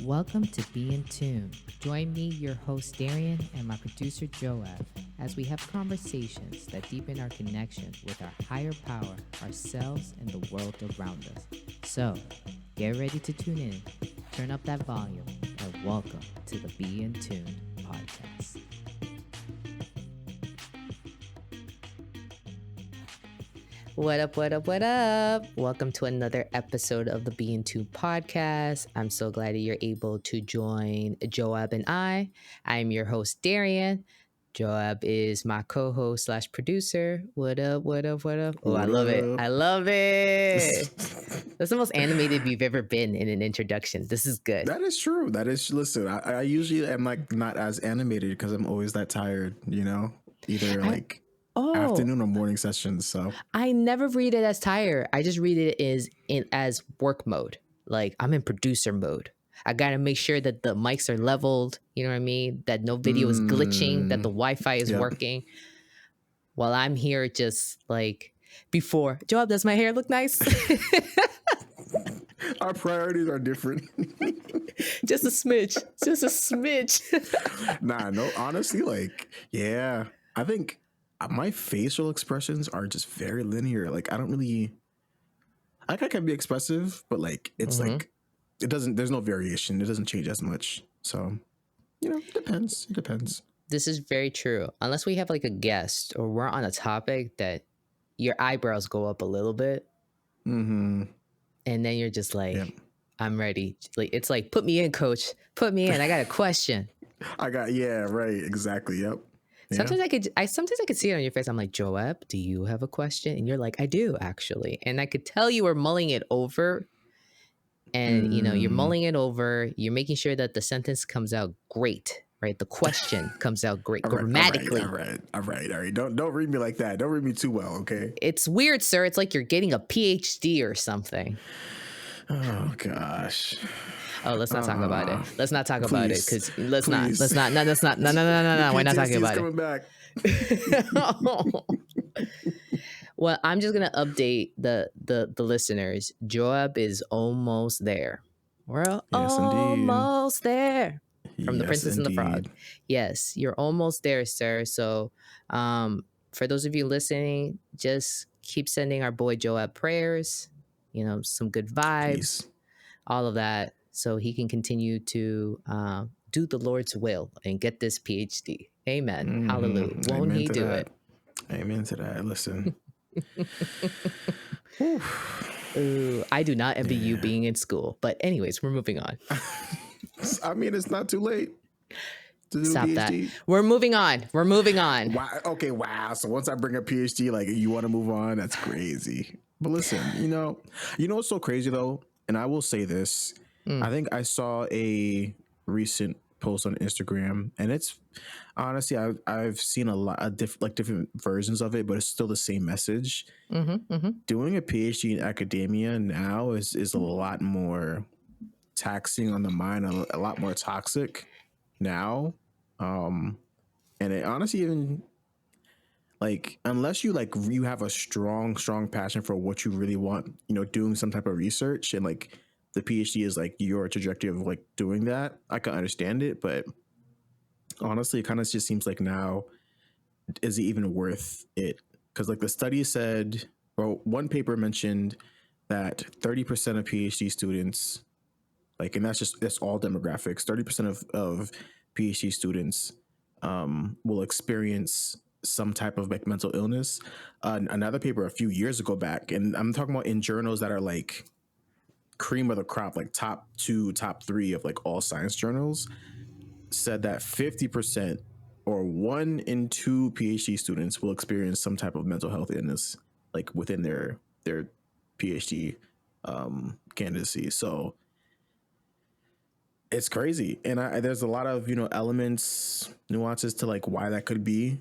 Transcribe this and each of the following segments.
Welcome to Be in Tune. Join me, your host Darien, and my producer Joab, as we have conversations that deepen our connection with our higher power, ourselves, and the world around us. So, get ready to tune in, turn up that volume, and welcome to the Be in Tune podcast. What up, what up, what up? Welcome to another episode of the Be in Tune podcast. I'm so glad that you're able to join Joab and I. I'm your host, Darien. Joab is my co-host / producer. What up, what up, what up? Oh, I love it. I love it. That's the most animated we've ever been in an introduction. This is good. That is true. That is, listen, I usually am like not as animated because I'm always that tired, you know, either afternoon or morning sessions. So I never read it as tired. I just read it as work mode. Like I'm in producer mode. I gotta make sure that the mics are leveled. You know what I mean? That no video is glitching. That the Wi-Fi is working. While I'm here, just like before. Joab, does my hair look nice? Our priorities are different. Just a smidge. Just a smidge. No, honestly, yeah, I think my facial expressions are just very linear. Like I can be expressive, but like it's like it doesn't. There's no variation. It doesn't change as much. So it depends. It depends. This is very true. Unless we have like a guest or we're on a topic that your eyebrows go up a little bit. Mm-hmm. And then you're just like, I'm ready. Like it's like, put me in, coach. Put me in. I got a question. Right. Exactly. Yep. Sometimes I could see it on your face. I'm like, Joab, do you have a question? And you're like, I do actually. And I could tell you were mulling it over. And you're mulling it over. You're making sure that the sentence comes out great, right? The question comes out great grammatically. All right. Don't read me like that. Don't read me too well, okay? It's weird, sir. It's like you're getting a PhD or something. Oh gosh. Oh, let's not talk about it. Let's not talk about it because let's not. No. We're not talking about coming back. Well, I'm just gonna update the listeners. Joab is almost there. We're almost there. From the Princess and the Frog. Yes, you're almost there, sir. So, for those of you listening, just keep sending our boy Joab prayers. Some good vibes, all of that, so he can continue to do the Lord's will and get this PhD. Amen. Hallelujah. Won't Amen he do that. it? Amen to that. Listen. Ooh, I do not envy you being in school. But anyways, we're moving on. I mean, it's not too late to do Stop PhD. that. We're moving on. Wow. Okay, wow. So once I bring up PhD, like you want to move on, that's crazy. But listen, you know what's so crazy though? And I will say this. I think I saw a recent post on Instagram, and it's honestly I've seen a lot of different versions of it, but it's still the same message. Doing a PhD in academia now is a lot more taxing on the mind, a lot more toxic now. And it honestly, even like, unless you have a strong passion for what you really want, doing some type of research, and like the PhD is like your trajectory of like doing that, I can understand it. But honestly, it kind of just seems like now, is it even worth it? Because like the study said, or one paper mentioned that 30% of PhD students, like, and that's all demographics, 30% of PhD students will experience some type of like mental illness. Another paper a few years ago back, and I'm talking about in journals that are like cream of the crop, like top 2, top 3 of like all science journals, said that 50% or 1 in 2 PhD students will experience some type of mental health illness, like within their PhD candidacy. So it's crazy. And there's a lot of, elements, nuances to like why that could be.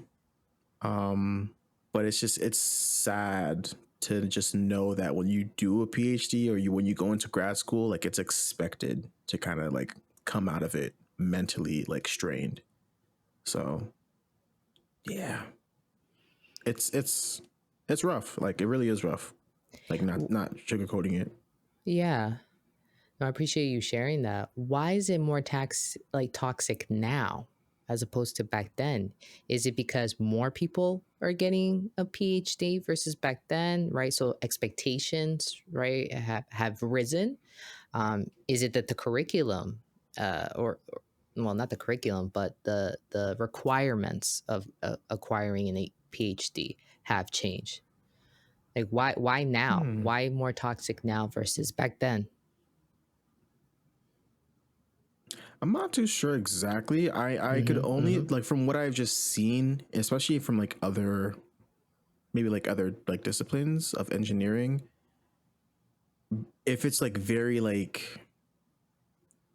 But it's sad to just know that when you do a PhD or when you go into grad school, like it's expected to kind of like come out of it mentally like strained. So yeah, it's rough. Like it really is rough. Like not sugarcoating it. Yeah. I appreciate you sharing that. Why is it more toxic now as opposed to back then? Is it because more people are getting a PhD versus back then, right? So expectations, right, have risen. Is it that the curriculum, or well, not the curriculum, but the requirements of acquiring a PhD have changed? Like why now? Why more toxic now versus back then? I'm not too sure exactly. I could only like from what I've just seen, especially from like other maybe like other like disciplines of engineering, if it's like very like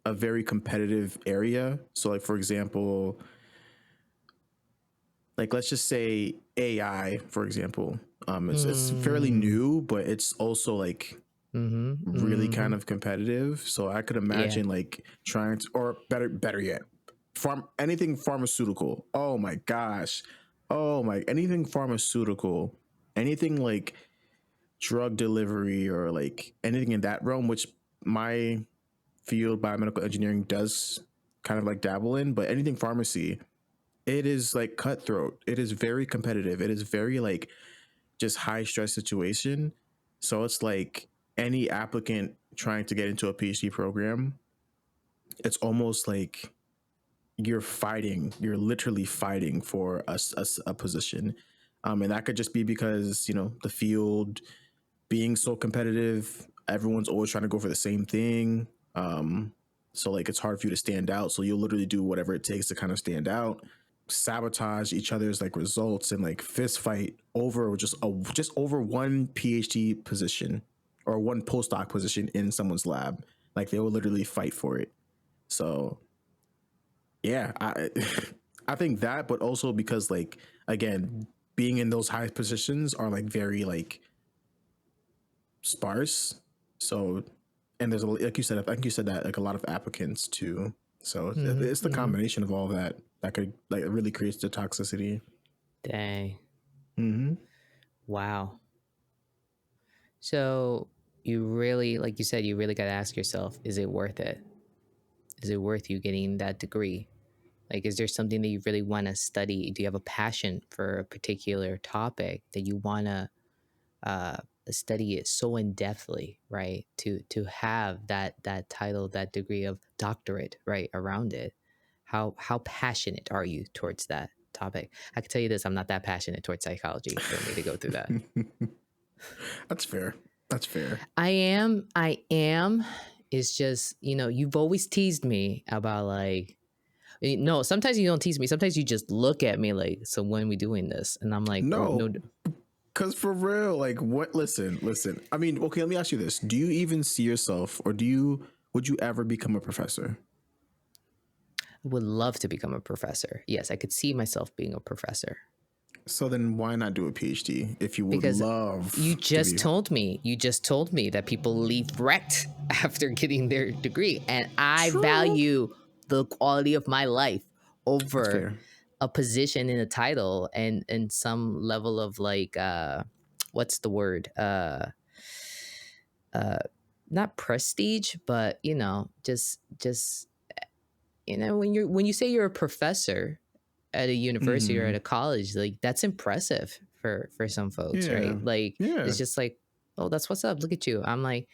a very competitive area. So like for example, like let's just say AI, for example. It's fairly new, but it's also like really kind of competitive. So I could Yeah. imagine like trying to, or better yet, anything pharmaceutical. Oh my gosh. Oh my, anything pharmaceutical, anything like drug delivery or like anything in that realm, which my field, biomedical engineering, does kind of like dabble in, but anything pharmacy, it is like cutthroat. It is very competitive. It is very like just high stress situation. So it's like any applicant trying to get into a PhD program, it's almost like you're literally fighting for a position. And that could just be because, you know, the field being so competitive, everyone's always trying to go for the same thing. So like it's hard for you to stand out. So you'll literally do whatever it takes to kind of stand out, sabotage each other's like results and like fist fight over just over one PhD position or one postdoc position in someone's lab. Like they will literally fight for it. So yeah, I think that, but also because like again, being in those high positions are like very like sparse. So and there's like you said, I think you said that like a lot of applicants too. So it's the combination of all that that could like it really creates the toxicity. Dang. Mm-hmm. Wow. So you really, like you said, you really got to ask yourself, is it worth it? Is it worth you getting that degree? Like, is there something that you really want to study? Do you have a passion for a particular topic that you want to uh, study it so in depthly, right? To have that title, that degree of doctorate, right, around it. How passionate are you towards that topic? I can tell you this: I'm not that passionate towards psychology for me to go through that. That's fair. That's fair. I am. I am. It's just, you've always teased me about like, no, sometimes you don't tease me. Sometimes you just look at me like, so when we doing this? And I'm like, oh, No, no. because for real, like what? Listen. I mean, okay. Let me ask you this: do you even see yourself, or would you ever become a professor? I would love to become a professor. Yes, I could see myself being a professor. So then, why not do a PhD if you would Because you love to just be? told me, that people leave wrecked after getting their degree. And I True. value the quality of my life That's over fair. a position in a title and some level of like what's the word? Uh Not prestige, but just when you say you're a professor at a university or at Mm-hmm. a college, like that's impressive for some folks, right? Yeah. Like Yeah. it's just like, oh, that's what's up. Look at you. I'm like,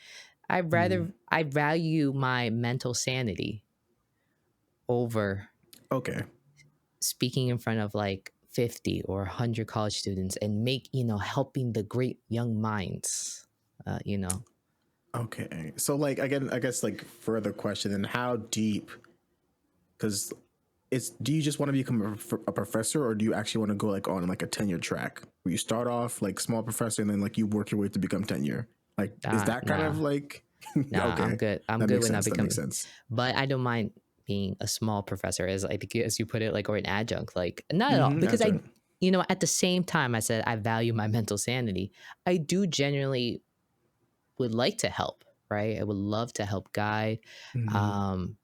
Mm. I value my mental sanity over Okay. speaking in front of like 50 or 100 college students and helping the great young minds, you know. Okay. So like again, I guess like further question, then how deep? Because do you just want to become a professor, or do you actually want to go like on like a tenure track where you start off like small professor and then like you work your way to become tenure? Like, is that kind Nah, of like nah, I'm okay? good. I'm That good makes with not sense. That makes becoming, sense. but I don't mind being a small professor, as I think, as you put it, like, or an adjunct. Like, not at all, Mm-hmm. because Adjunct. at the same time, I said I value my mental sanity. I do genuinely would like to help, right? I would love to help guide. Mm-hmm. Um,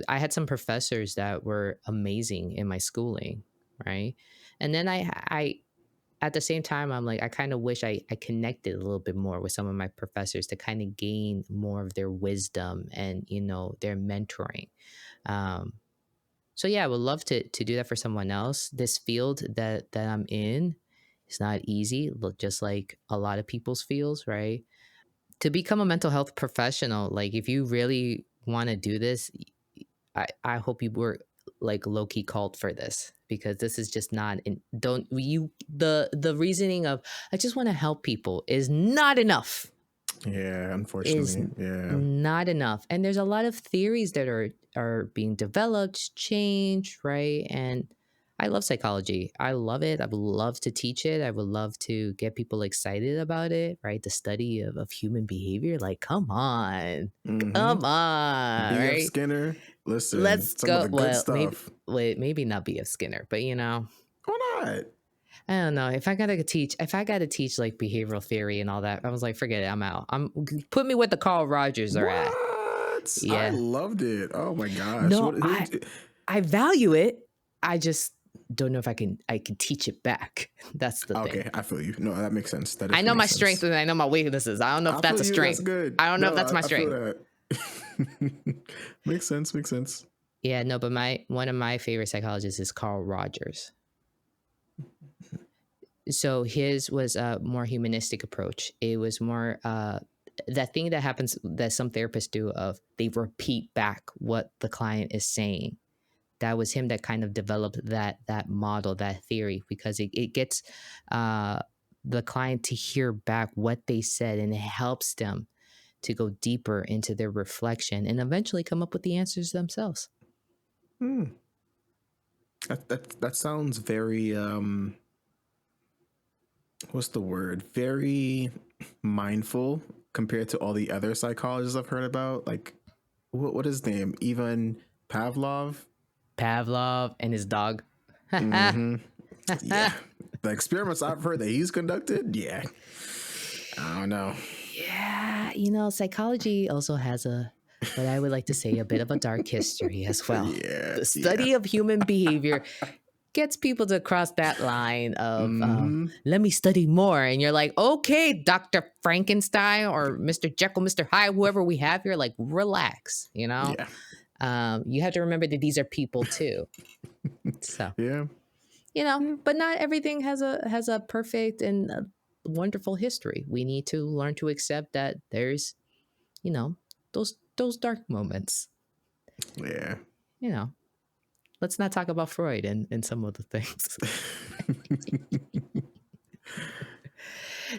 I had some professors that were amazing in my schooling, right? And then at the same time, I'm like, I kind of wish I connected a little bit more with some of my professors to kind of gain more of their wisdom and, their mentoring. Um, so yeah, I would love to do that for someone else. This field that I'm in, it's not easy, just like a lot of people's fields, right? To become a mental health professional, like if you really want to do this, I hope you were like low key called for this, because this is just not in, don't you the reasoning of I just want to help people is not enough. Yeah, Is unfortunately. Yeah. not enough. And there's a lot of theories that are being developed, changed, right? And I love psychology. I love it. I would love to teach it. I would love to get people excited about it, right? The study of human behavior. Like, come on. Come on, B.F. right? Skinner. Listen, Let's some of go. the good Well, maybe stuff. wait, maybe not B.F. Skinner, but Why not? I don't know. If I gotta teach like behavioral theory and all that, I was like, forget it. I'm out. Put me with the Carl Rogers are at. What? I Yeah. loved it. Oh my gosh. No, What? I value it. I just don't know if I can teach it back. That's the thing. Okay, I feel you. No, that makes sense. That I know definitely my makes sense. strengths and I know my weaknesses. I don't know if I that's feel a you. That's strength. good. I don't know if No, that's my I feel strength. that. Makes sense. Makes sense. Yeah, no, but one of my favorite psychologists is Carl Rogers. So his was a more humanistic approach. It was more that thing that happens that some therapists do of they repeat back what the client is saying. That was him that kind of developed that model, that theory, because it gets uh, the client to hear back what they said, and it helps them to go deeper into their reflection and eventually come up with the answers themselves. That sounds very what's the word? Very mindful compared to all the other psychologists I've heard about. Like, what is his name? Ivan Pavlov. Pavlov and his dog. Yeah, the experiments I've heard that he's conducted. Yeah, I don't know. Yeah, psychology also has what I would like to say, a bit of a dark history as well. Yeah, The study of human behavior gets people to cross that line of let me study more, and you're like, okay, Dr. Frankenstein or Mr. Jekyll, Mr. Hyde, whoever we have here, like, relax. Yeah. You have to remember that these are people too. So Yeah. but not everything has a perfect and wonderful history. We need to learn to accept that there's those dark moments. Yeah. Let's not talk about Freud and some of the things.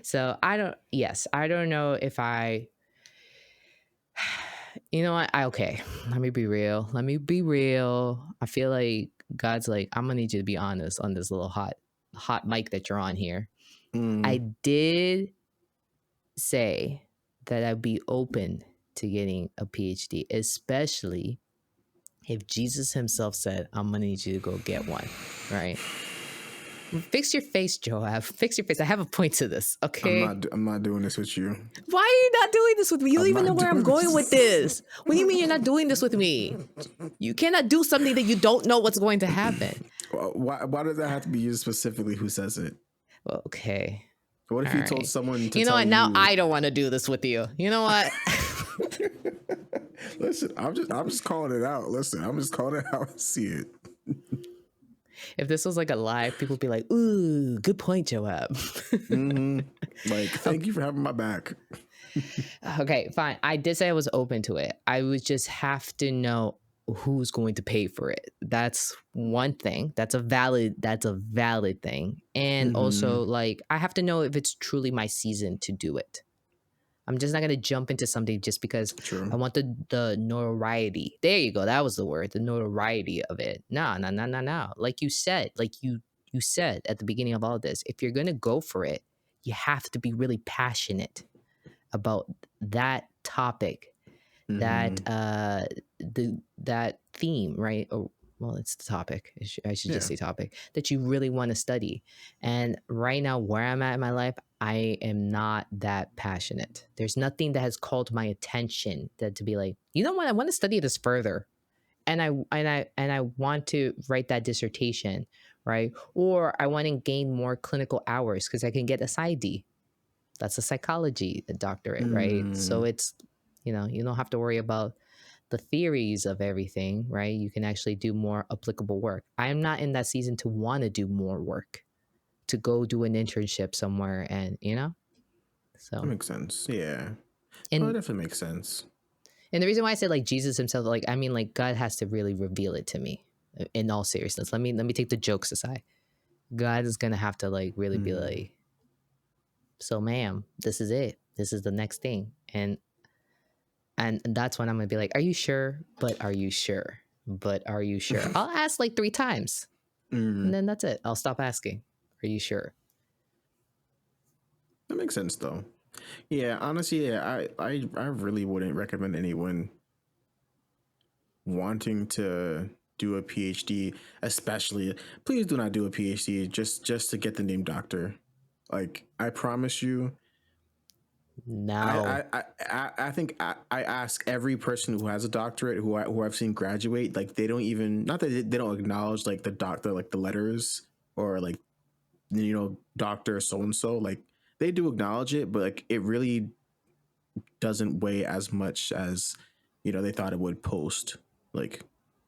So I don't know if you know what? Okay, let me be real. I feel like God's like, I'm gonna need you to be honest on this little hot mic that you're on here. I did say that I'd be open to getting a PhD, especially if Jesus himself said, I'm gonna need you to go get one, right? Fix your face, Joab. Fix your face. I have a point to this, okay? I'm not doing this with you. Why are you not doing this with me? You don't even know where I'm going with this. What do you mean you're not doing this with me? You cannot do something that you don't know what's going to happen. Why does that have to be you specifically who says it? Okay. What if you told someone to you know tell what? Now I don't want to do this with you. You know what? Listen, I'm just calling it out. Listen, I'm just calling it how I see it. If this was like a live, people would be like, ooh, good point, Joab. Like, thank you for having my back. Okay, fine. I did say I was open to it. I would just have to know who's going to pay for it. That's one thing. That's a valid thing. And also, like, I have to know if it's truly my season to do it. I'm just not going to jump into something just because I want the notoriety. There you go. That was the word, the notoriety of it. No. Like you said, you said at the beginning of all this, if you're going to go for it, you have to be really passionate about that topic, that that theme, right? Or well, it's the topic. I should just say topic that you really want to study. And right now, where I'm at in my life, I am not that passionate. There's nothing that has called my attention that to be like, you know what, I want to study this further, and I want to write that dissertation right? Or I want to gain more clinical hours because I can get a PsyD. That's a psychology doctorate, right? So it's, you don't have to worry about the theories of everything, right? You can actually do more applicable work. I'm not in that season to want to do more work, to go do an internship somewhere, and so that makes sense. Yeah, no, it and definitely makes sense. and the reason why I said like Jesus himself, like I mean, like God has to really reveal it to me. In all seriousness, let me take the jokes aside. God is gonna have to like really be like, so ma'am, this is it. This is the next thing, and that's when I'm gonna be like, are you sure? But are you sure? But are you sure? I'll ask like 3 times, and then that's it. I'll stop asking. Are you sure? That makes sense though. Yeah, honestly, yeah, I really wouldn't recommend anyone wanting to do a PhD, especially. Please do not do a PhD just to get the name doctor. Like I promise you, No. I think I ask every person who has a doctorate who I've seen graduate, like they don't even, not that they don't acknowledge like the doctor, like the letters, or like doctor so and so, like they do acknowledge it, but like it really doesn't weigh as much as they thought it would post like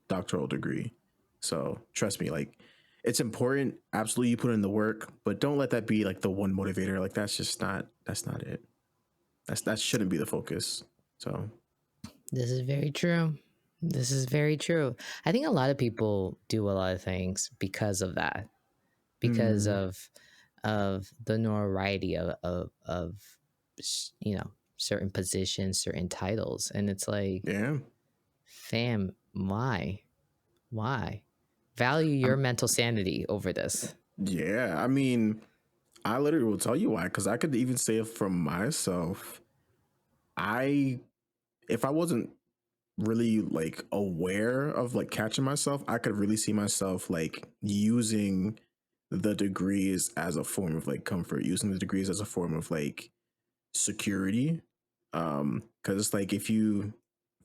doctoral degree. So trust me, like it's important, absolutely, you put in the work, but don't let that be like the one motivator. Like that's not it. That shouldn't be the focus. So This is very true. This is very true. I think a lot of people do a lot of things because of that, because of the notoriety of certain positions, certain titles, and it's like, yeah, fam, why value your mental sanity over this? yeah. I mean, I literally will tell you why, because I could even say it from myself. I If I wasn't really like aware of like catching myself, I could really see myself like using the degrees as a form of like comfort, using the degrees as a form of like security. Because it's like if you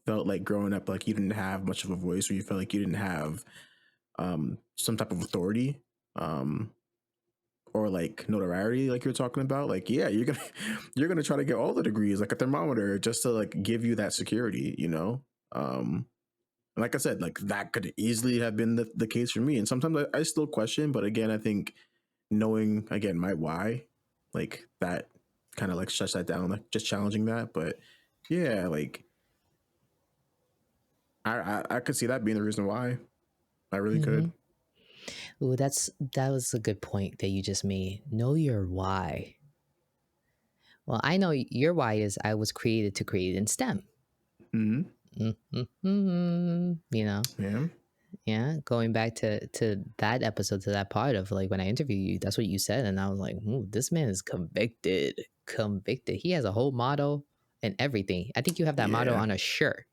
felt like growing up like you didn't have much of a voice, or you felt like you didn't have some type of authority, um or like notoriety, like you're talking about, like yeah, you're gonna try to get all the degrees like a thermometer just to like give you that security, um like I said, like that could easily have been the case for me. And sometimes I still question, but again, I think knowing again my why, like that kind of like shuts that down, like just challenging that. But yeah, like I could see that being the reason why. I really Mm-hmm. could. Ooh, that was a good point that you just made. Know your why. Well, I know your why is I was created to create in STEM. Mm-hmm. Mm-hmm. Yeah. Yeah, going back to that episode, to that part of like when I interviewed you, that's what you said, and I was like, "Ooh, this man is convicted, convicted." He has a whole motto and everything. I think you have that motto Yeah. on a shirt.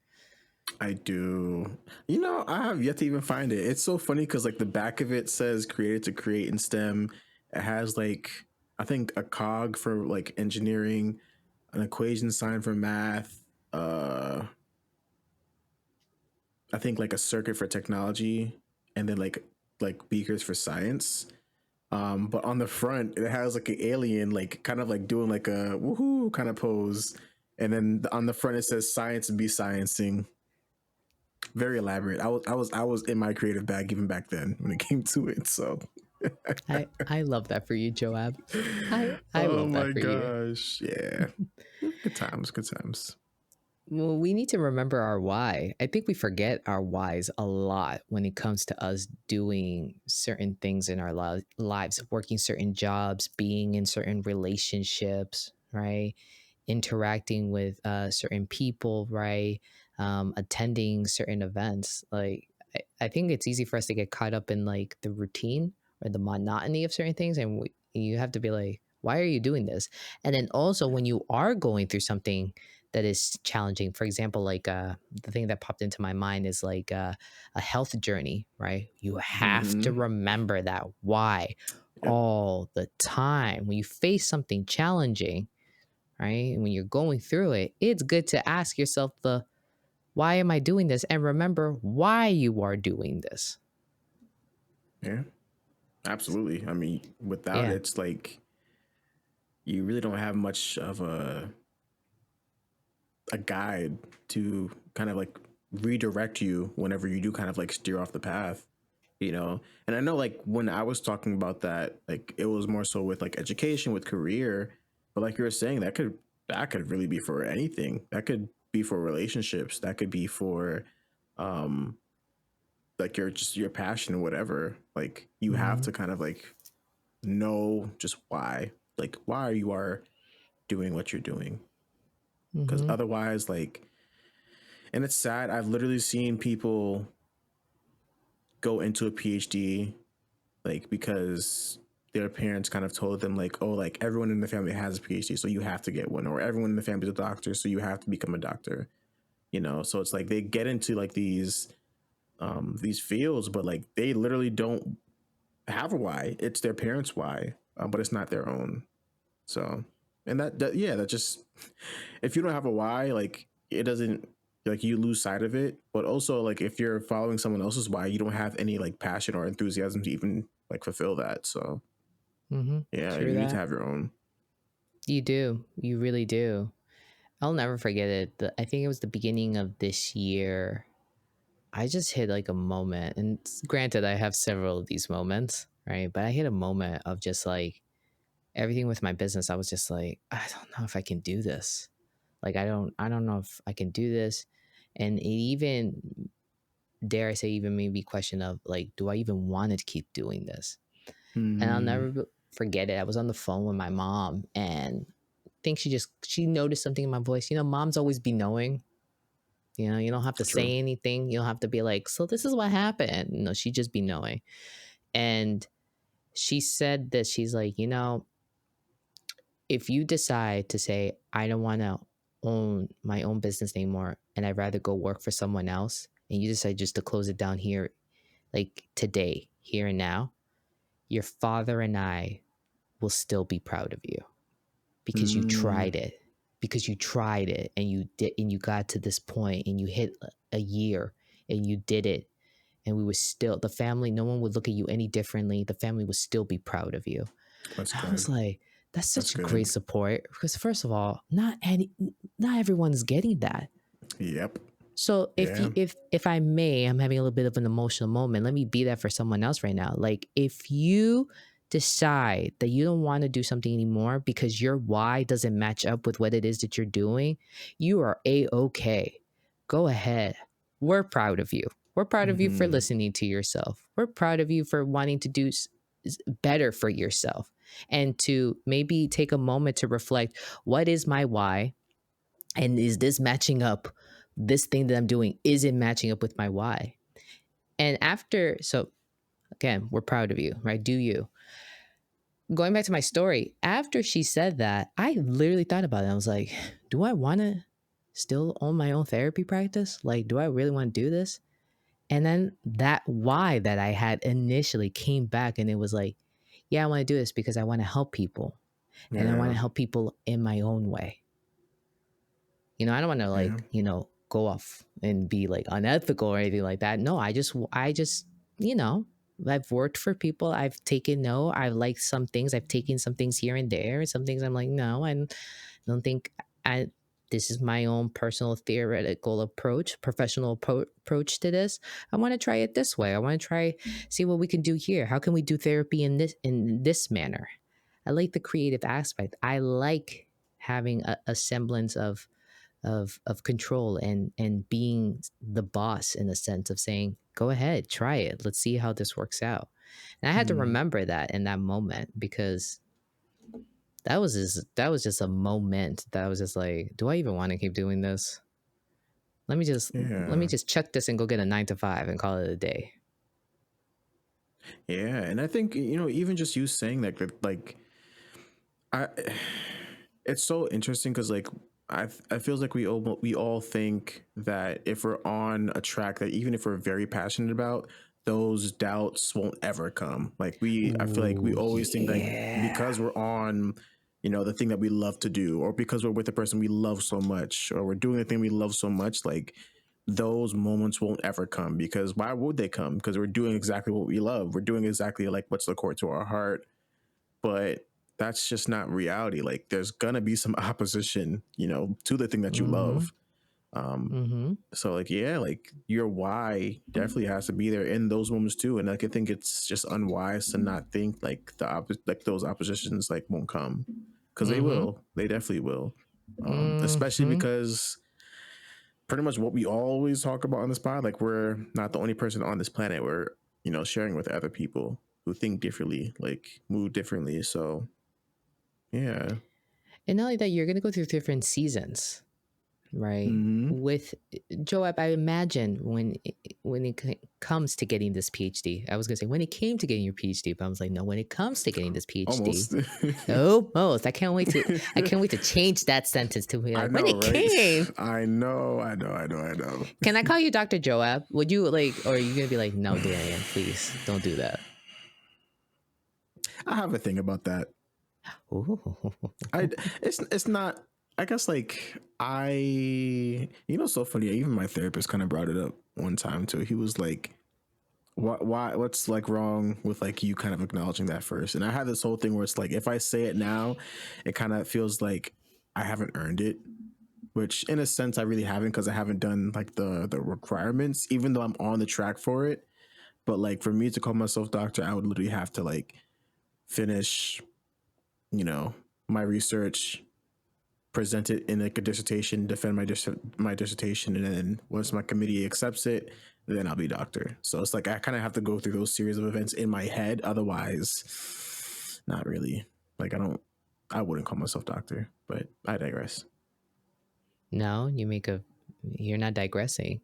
I do. I have yet to even find it. It's so funny because like the back of it says created to create in STEM. It has like I think a cog for like engineering, an equation sign for math, I think like a circuit for technology, and then like beakers for science. But on the front it has like an alien like kind of like doing like a woohoo kind of pose. And then on the front it says science be sciencing. Very elaborate. I was in my creative bag even back then when it came to it. So I love that for you, Joab. I oh love that my for you. gosh. Yeah. Good times, good times. Well, we need to remember our why. I think we forget our whys a lot when it comes to us doing certain things in our lives, working certain jobs, being in certain relationships, right? Interacting with certain people, right? Attending certain events. Like, I think it's easy for us to get caught up in like the routine or the monotony of certain things. And you have to be like, why are you doing this? And then also, when you are going through something that is challenging, for example, like the thing that popped into my mind is like a health journey, right? You have to Mm-hmm. remember that why Yep. all the time. When you face something challenging, right? And when you're going through it, it's good to ask yourself the why am I doing this? And remember why you are doing this. Yeah. Absolutely. I mean, without it, Yeah. it's like you really don't have much of a guide to kind of like redirect you whenever you do kind of like steer off the path, you know. And I know like when I was talking about that, like it was more so with like education, with career, but like you were saying, that could really be for anything. That could be for relationships, that could be for um like your passion or whatever. Like you have Mm-hmm. to kind of like know just why, like why you are doing what you're doing, because Mm-hmm. otherwise, like, and it's sad, I've literally seen people go into a PhD like because their parents kind of told them like, oh, like everyone in the family has a PhD, so you have to get one, or everyone in the family is a doctor, so you have to become a doctor, you know. So it's like they get into like these fields, but like they literally don't have a why. It's their parents' why, but it's not their own. So, and that yeah, that just, if you don't have a why, like it doesn't, like you lose sight of it. But also like if you're following someone else's why, you don't have any like passion or enthusiasm to even like fulfill that. So Mm-hmm. yeah, True you need to that. have your own. You do. You really do. I'll never forget it. I think it was the beginning of this year. I just hit like a moment, and granted, I have several of these moments, right? But I hit a moment of just like everything with my business. I was just like, I don't know if I can do this. Like, I don't know if I can do this, and it even, dare I say, even made me question of like, do I even want to keep doing this? And I'll Mm, never forget it. I was on the phone with my mom, and I think she noticed something in my voice. You know, moms always be knowing. You know, you don't have to true. say anything. You don't have to be like, so this is what happened. No, she just be knowing. And she said that she's like, you know, if you decide to say, I don't want to own my own business anymore and I'd rather go work for someone else, and you decide just to close it down here, like today, here and now, your father and I will still be proud of you because you Mm, tried it. Because you tried it and you did, and you got to this point and you hit a year and you did it, and we would still, the family, no one would look at you any differently. The family would still be proud of you. that's I was good. like, that's That's such a great good. support, because first of all, not everyone's getting that. Yep. So Yeah. if I may, I'm having a little bit of an emotional moment. Let me be that for someone else right now. Like if you decide that you don't want to do something anymore because your why doesn't match up with what it is that you're doing, you are a-okay. Go ahead. We're proud of you. We're proud of you for Mm-hmm. listening to yourself. We're proud of you for wanting to do better for yourself, and to maybe take a moment to reflect, what is my why? And is this matching up? This thing that I'm doing, is it matching up with my why? And after, so again, we're proud of you, right? Do you? Going back to my story, after she said that, I literally thought about it. I was like, do I want to still own my own therapy practice? Like, do I really want to do this? And then that why that I had initially came back, and it was like, yeah, I want to do this because I want to help people, and I want Yeah. to help people in my own way. You know, I don't want to Yeah. like, you know, go off and be like unethical or anything like that. No, I just, you know, I've worked for people. I've taken no. I've liked some things. I've taken some things here and there. Some things I'm like, no, I don't think I. This is my own personal theoretical approach, professional approach to this. I want to try it this way. I want to try, see what we can do here. How can we do therapy in this manner? I like the creative aspect. I like having a semblance of control and being the boss, in the sense of saying, go ahead, try it, let's see how this works out. And I had to Mm, remember that in that moment, because that was just a moment that I was just like, do I even want to keep doing this? Let me yeah. just chuck this and go get a 9 to 5 and call it a day. Yeah. And I think, you know, even just you saying that, like, I, it's so interesting because like I feels like we all think that if we're on a track that even if we're very passionate about, those doubts won't ever come. Like I feel like we Ooh, always think like yeah. because we're on, you know, the thing that we love to do, or because we're with the person we love so much, or we're doing the thing we love so much, like those moments won't ever come, because why would they come? Because we're doing exactly what we love. We're doing exactly like what's the core to our heart. But that's just not reality. Like there's gonna be some opposition, to the thing that you love. So like, yeah, like your why definitely has to be there in those moments too. And like, I think it's just unwise to not think like like those oppositions like won't come, because they will. They definitely will. Especially because pretty much what we always talk about on this pod, like we're not the only person on this planet. We're sharing with other people who think differently, like move differently. So yeah. And not only that, you're going to go through different seasons, right? With Joab, I imagine when it comes to getting this PhD, I was going to say when it came to getting your PhD, but I was like, no, when it comes to getting this PhD, almost. I can't wait to change that sentence to be like, when it came. I know. Can I call you Dr. Joab? Would you like, or are you going to be like, no, Darien, please don't do that? I have a thing about that. It's not, I guess, like so funny. Even my therapist kind of brought it up one time too. He was like, what's like wrong with like you kind of acknowledging that first? And I had this whole thing where it's like, if I say it now, it kind of feels like I haven't earned it, which in a sense I really haven't, because I haven't done like the requirements, even though I'm on the track for it. But like for me to call myself doctor, I would literally have to like finish my research, present it in like a dissertation, defend my dissertation, and then once my committee accepts it, then I'll be doctor. So it's like I kind of have to go through those series of events in my head. Otherwise, not really. Like I wouldn't call myself doctor, but I digress. No, you're not digressing.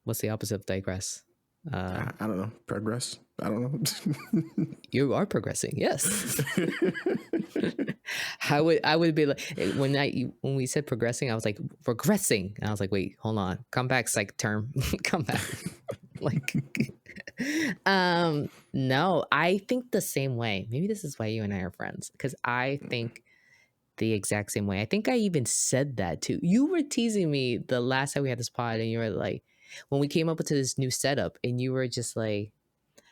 What's the opposite of digress? I don't know. Progress. I don't know. You are progressing. Yes. I would be like, when we said progressing, I was like regressing. And I was like, wait, hold on. Come back, psych term. Come back. Like, no, I think the same way. Maybe this is why you and I are friends, because I think the exact same way. I think I even said that too. You were teasing me the last time we had this pod, and you were like, when we came up with this new setup, and you were just like,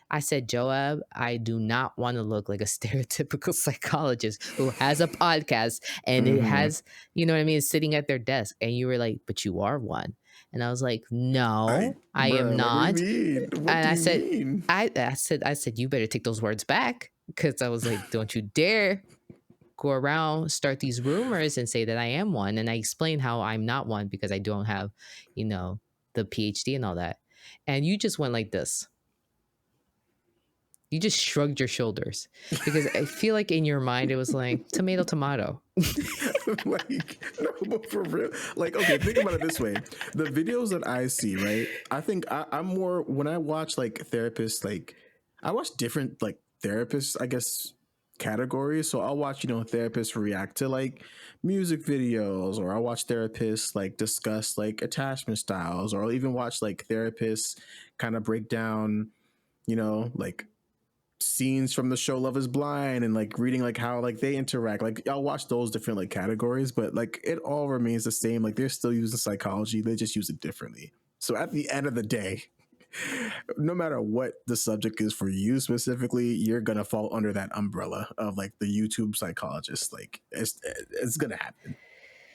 I said, Joab, I do not want to look like a stereotypical psychologist who has a podcast and it has, you know what I mean, sitting at their desk. And you were like, but you are one. And I was like, no, I am not. What do you mean? What and do you mean? I said, you better take those words back, because I was like, don't you dare go around, start these rumors and say that I am one. And I explained how I'm not one because I don't have, the PhD and all that. And you just went like this. You just shrugged your shoulders, because I feel like in your mind it was like tomato, tomato. Like, no, but for real. Like, okay, think about it this way. The videos that I see, right? I think I'm more, when I watch like therapists, like I watch different like therapists, I guess, categories. So I'll watch, therapists react to like music videos, or I'll watch therapists like discuss like attachment styles, or I'll even watch like therapists kind of break down, like scenes from the show Love is Blind, and like reading like how like they interact. Like I'll watch those different like categories, but like it all remains the same. Like they're still using psychology, they just use it differently. So at the end of the day, no matter what the subject is for you specifically, you're gonna fall under that umbrella of like the YouTube psychologist. Like it's gonna happen.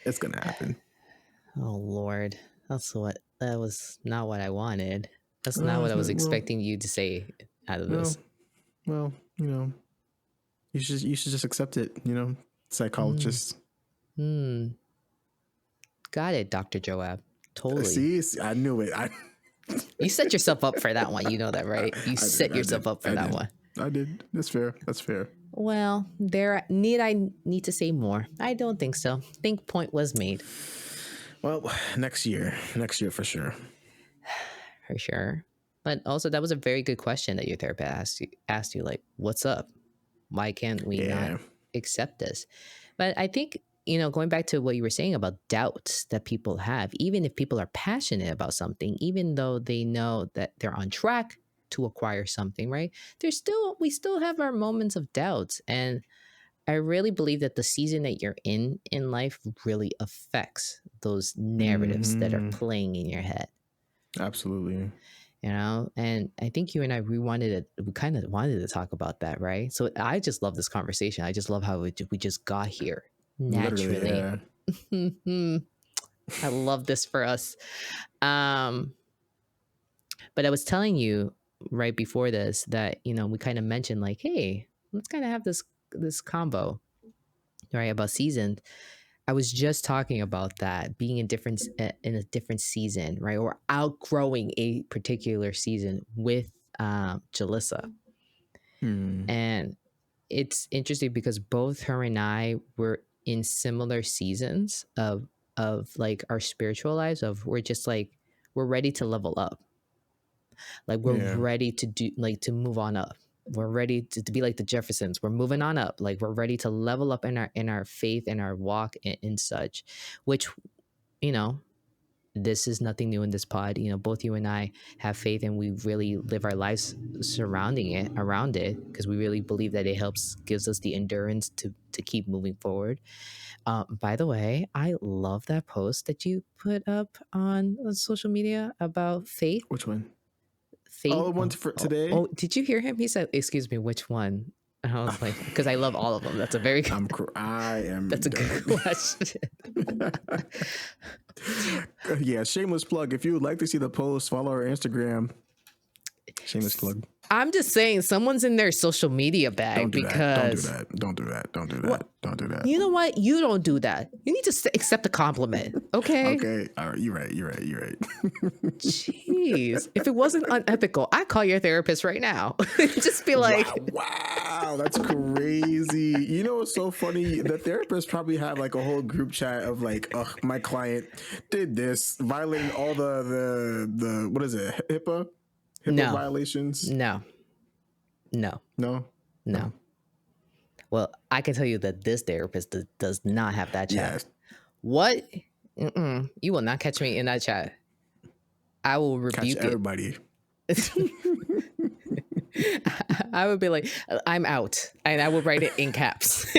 It's gonna happen. Oh Lord, that was not what I wanted. That's not what I was expecting you to say out of this. Well, you should just accept it. Psychologist. Got it, Dr. Joab. See, Totally. I knew it. You set yourself up for that one. You know that, right? You set yourself up for that one. I did. That's fair. Well, I need to say more? I don't think so. I think point was made. Well, next year for sure. For sure. But also, that was a very good question that your therapist asked you, like, what's up? Why can't we not accept this? But I think, going back to what you were saying about doubts that people have, even if people are passionate about something, even though they know that they're on track to acquire something, right? We still have our moments of doubts. And I really believe that the season that you're in life really affects those narratives that are playing in your head. Absolutely. And I think you and I, we kind of wanted to talk about that, right? So I just love this conversation. I just love how we just got here naturally. Literally, yeah. I love this for us. But I was telling you right before this that, we kind of mentioned like, hey, let's kind of have this combo, right, about seasons. I was just talking about that being in a different season, right, or outgrowing a particular season with Jalissa. And it's interesting because both her and I were in similar seasons of like our spiritual lives. Of we're just like we're ready to level up, like we're ready to do like to move on up. We're ready to be like the Jeffersons. We're moving on up. Like we're ready to level up in our faith and our walk and such, which you know this is nothing new in this pod. Both you and I have faith, and we really live our lives surrounding it, around it, because we really believe that it gives us the endurance to keep moving forward. By the way, I love that post that you put up on social media about faith. Which one? Faith. The ones for today. Oh, did you hear him? He said, "Excuse me, which one?" And I was like, because I love all of them. That's a very good. I am. That's a good question. Yeah, shameless plug. If you would like to see the post, follow our Instagram. Shameless plug. I'm just saying, someone's in their social media bag. Because don't do that. You know what? You don't do that. You need to accept a compliment. Okay. Okay. All right. You're right. Jeez. If it wasn't unethical, I'd call your therapist right now. Just be like, wow, that's crazy. You know what's so funny? The therapist probably had like a whole group chat of like, my client did this, violating all the what is it? HIPAA violations? No. Well, I can tell you that this therapist does not have that chat. Yes. What? You will not catch me in that chat. I will rebuke everybody. I would be like, I'm out. And I will write it in caps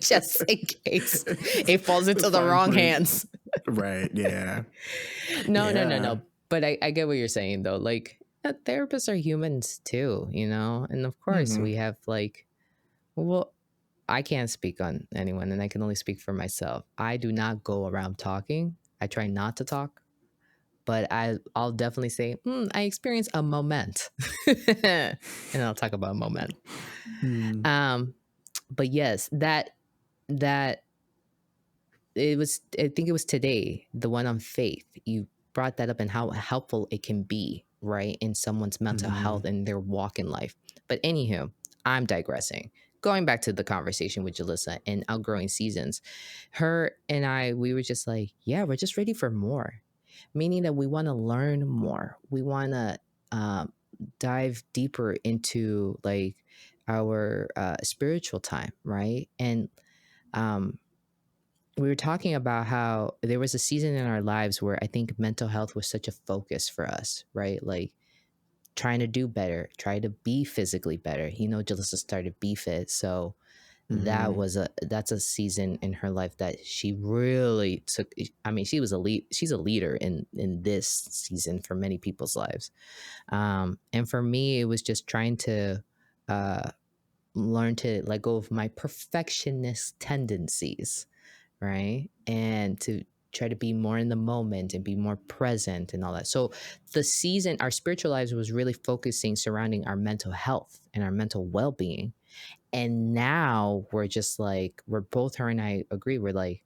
just in case it falls into the wrong hands. Right. Yeah. No. But I get what you're saying, though. Like, therapists are humans, too, And of course, we have like, well, I can't speak on anyone, and I can only speak for myself. I do not go around talking. I try not to talk. But I'll definitely say, I experienced a moment. And I'll talk about a moment. But yes, that it was, I think it was today, the one on faith. You brought that up and how helpful it can be, right, in someone's mental health and their walk in life. But anywho, I'm digressing. Going back to the conversation with Jalissa and outgrowing seasons, her and I, we were just like, yeah, we're just ready for more. Meaning that we want to learn more. We want to dive deeper into like our spiritual time, right? And we were talking about how there was a season in our lives where I think mental health was such a focus for us, right? Like trying to do better, try to be physically better. Jalissa started BFit, so that's a season in her life that she really took. I mean, she's a leader in this season for many people's lives. And for me, it was just trying to learn to let go of my perfectionist tendencies, right? And to try to be more in the moment and be more present and all that. So the season, our spiritual lives was really focusing surrounding our mental health and our mental well-being. And now we're just like, both her and I agree. We're like,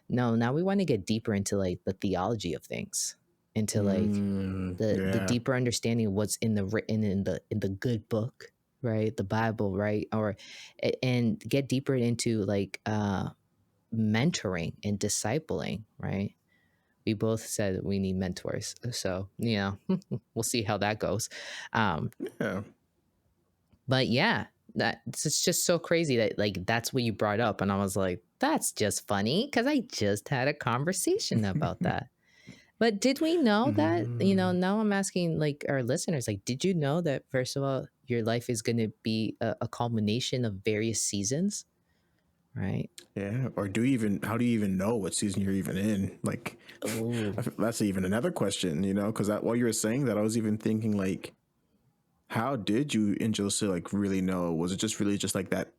no, now we want to get deeper into like the theology of things, into like the deeper understanding of what's in the written in the good book, right? The Bible, right? And get deeper into like mentoring and discipling, right? We both said we need mentors. So, we'll see how that goes. But yeah, it's just so crazy that like that's what you brought up, and I was like, that's just funny because I just had a conversation about that. But did we know that, now I'm asking like our listeners, like, did you know that first of all, your life is going to be a culmination of various seasons? right? Yeah. Or how do you even know what season you're even in? Like, that's even another question, you know, because while you were saying that, I was even thinking, like, how did you and Jalissa like really know? Was it just really just like that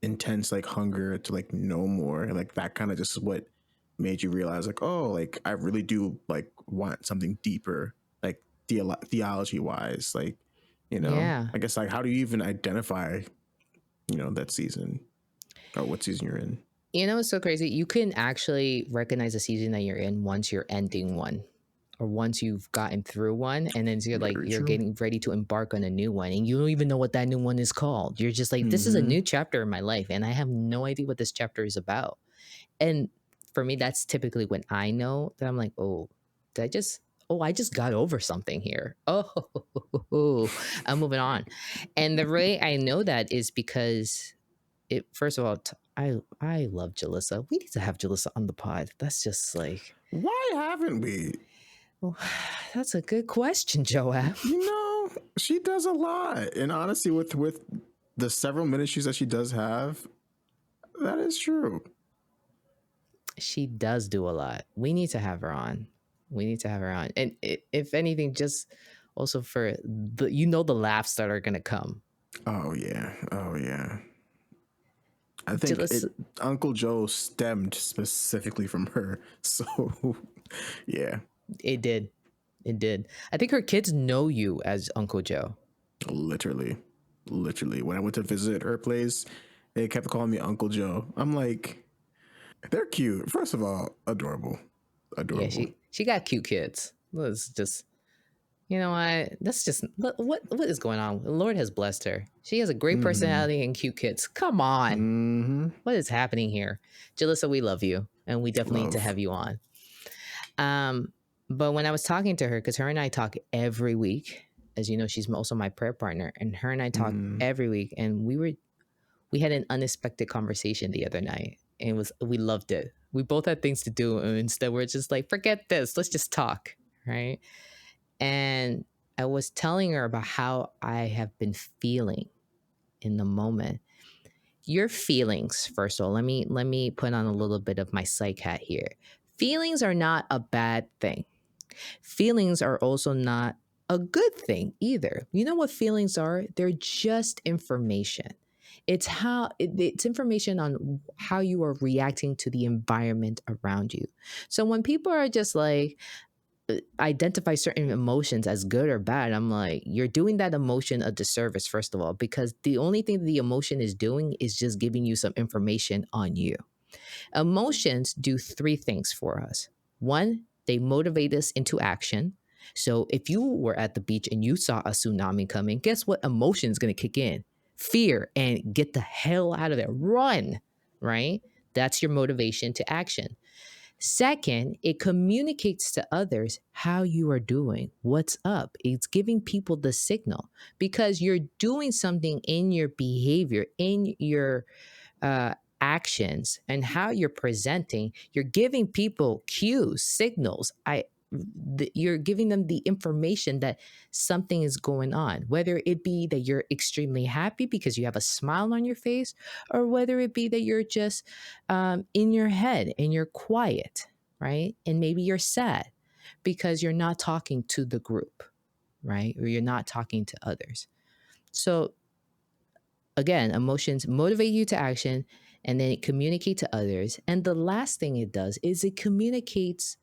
intense like hunger to like know more, and like that kind of just what made you realize like, oh, like I really do like want something deeper, like theology wise, like, you know, Yeah. I guess like how do you even identify, you know, that season or what season you're in? You know, it's so crazy. You can actually recognize the season that you're in once you're ending one, or once you've gotten through one, and then you're like Very you're true. getting ready to embark on a new one, and you don't even know what that new one is called. You're just like, this is a Mm-hmm. new chapter in my life, and I have no idea what this chapter is about. And for me, that's typically when I know that I'm like, oh, did I just I just got over something here. Oh, I'm moving on. And the way I know that is because it first of all, I love Jalissa. We need to have Jalissa on the pod. That's just like, Why haven't we? well, that's a good question, Joab. You know, she does a lot, and honestly, with the several ministries that she does have, that is true. She does do a lot. We need to have her on. We need to have her on. And if anything, just also for the laughs that are gonna come. Oh yeah. Oh yeah. I think Jalissa, Uncle Joe stemmed specifically from her. So, yeah, it did. It did. I think her kids know you as Uncle Joe. literally, literally. When I went to visit her place, they kept calling me Uncle Joe. I'm like, they're cute. First of all, adorable, Yeah, adorable. she got cute kids. Let's just, you know what? That's just what is going on. The Lord has blessed her. She has a great personality and cute kids. Come on, Mm-hmm. what is happening here, Jalissa? We love you, and we definitely need to Love. have you on. But when I was talking to her, because her and I talk every week, as you know, she's also my prayer partner, and her and I talk every week, and we had an unexpected conversation the other night, and we loved it. We both had things to do, and instead we're just like, forget this, let's just talk, right? And I was telling her about how I have been feeling in the moment. Your feelings, first of all, let me put on a little bit of my psych hat here. Feelings are not a bad thing. Feelings are also not a good thing either. You know what feelings are? They're just information. It's information on how you are reacting to the environment around you. So when people are just like, identify certain emotions as good or bad, I'm like, you're doing that emotion a disservice, first of all, because the only thing the emotion is doing is just giving you some information on you. Emotions do three things for us. One, they motivate us into action. So if you were at the beach and you saw a tsunami coming, guess what emotion is going to kick in? Fear, and get the hell out of there. Run, right? That's your motivation to action. Second, it communicates to others how you are doing, what's up. It's giving people the signal because you're doing something in your behavior, in your uh, actions, and how you're presenting. You're giving people cues, signals. You're giving them the information that something is going on, whether it be that you're extremely happy because you have a smile on your face, or whether it be that you're just in your head and you're quiet, right? And maybe you're sad because you're not talking to the group, right? Or you're not talking to others. So again, emotions motivate you to action, and then it communicates to others. And the last thing it does is it communicates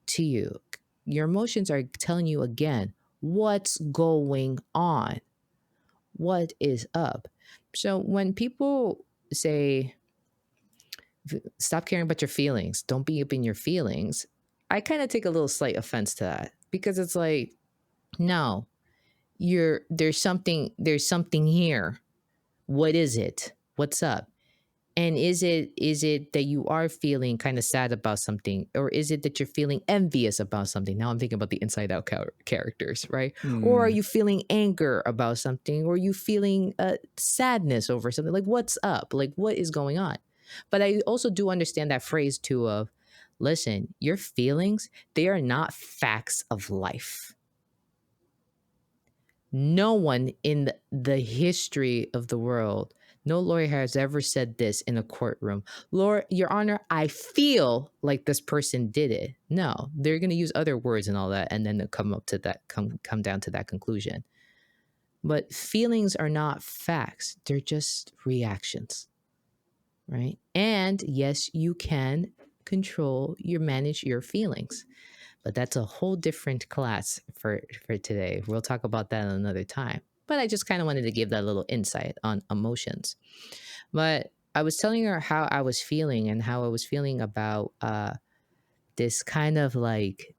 to you. Your emotions are telling you again what's going on, what is up. So when people say, stop caring about your feelings, don't be up in your feelings, I kind of take a little slight offense to that because it's like, no, there's something here. What is it? What's up? And is it that you are feeling kind of sad about something, or is it that you're feeling envious about something? Now I'm thinking about the Inside Out characters, right? Or are you feeling anger about something, or are you feeling sadness over something? Like, what's up? Like, what is going on? But I also do understand that phrase too of, listen, your feelings, they are not facts of life. No one in the history of the world No lawyer has ever said this in a courtroom. Lord, Your Honor, I feel like this person did it. No, they're going to use other words and all that, and then come up to that, come down to that conclusion. But feelings are not facts; they're just reactions, right? And yes, you can manage your feelings, but that's a whole different class for today. We'll talk about that another time. But I just kind of wanted to give that little insight on emotions. But I was telling her how I was feeling and how I was feeling about this kind of like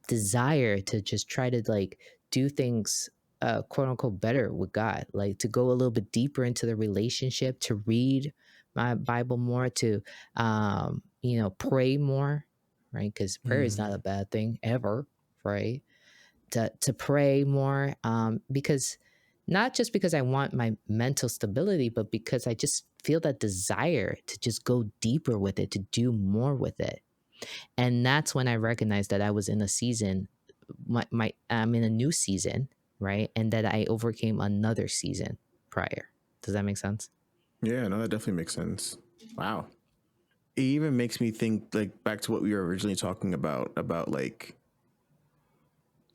desire to just try to like do things quote unquote better with God, like to go a little bit deeper into the relationship, to read my Bible more, to pray more, right? Because prayer is not a bad thing ever, right? To pray more, because not just because I want my mental stability, but because I just feel that desire to just go deeper with it, to do more with it. And that's when I recognized that I was in a season, I'm in a new season, right? And that I overcame another season prior. Does that make sense? Yeah, no, that definitely makes sense. Wow. It even makes me think like back to what we were originally talking about like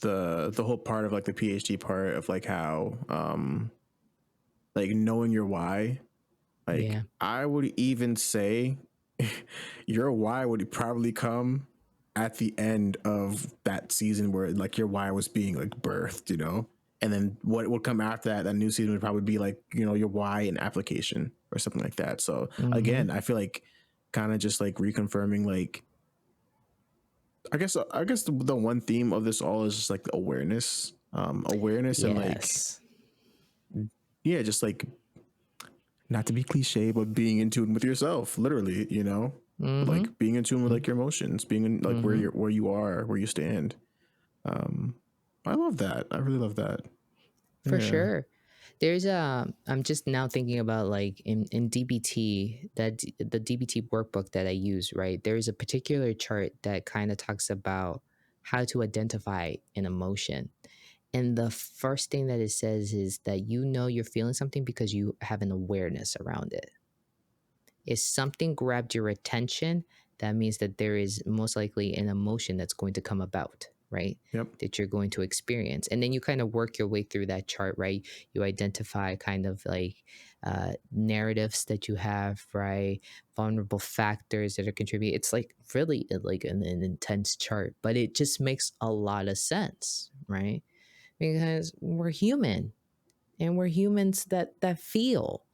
the whole part of like the PhD part of like how like knowing your why. Like Yeah. I would even say your why would probably come at the end of that season where like your why was being like birthed, you know? And then what would come after that new season would probably be like, you know, your why in application or something like that. So Mm-hmm. again, I feel like kind of just like reconfirming like I guess the one theme of this all is just like awareness. Awareness and like Yes. yeah, just like not to be cliche, but being in tune with yourself, literally, you know, Mm-hmm. like being in tune with like your emotions, being in like Mm-hmm. where you are, where you stand. I love that. I really love that. For Yeah. sure. There's I'm just now thinking about like in DBT, the DBT workbook that I use, right? There's a particular chart that kind of talks about how to identify an emotion. And the first thing that it says is that you're feeling something because you have an awareness around it. If something grabbed your attention, that means that there is most likely an emotion that's going to come about, right? Yep. That you're going to experience. And then you kind of work your way through that chart, right? You identify kind of like narratives that you have, right? Vulnerable factors that are contributing. It's like really like an intense chart, but it just makes a lot of sense, right? Because we're human and we're humans that feel,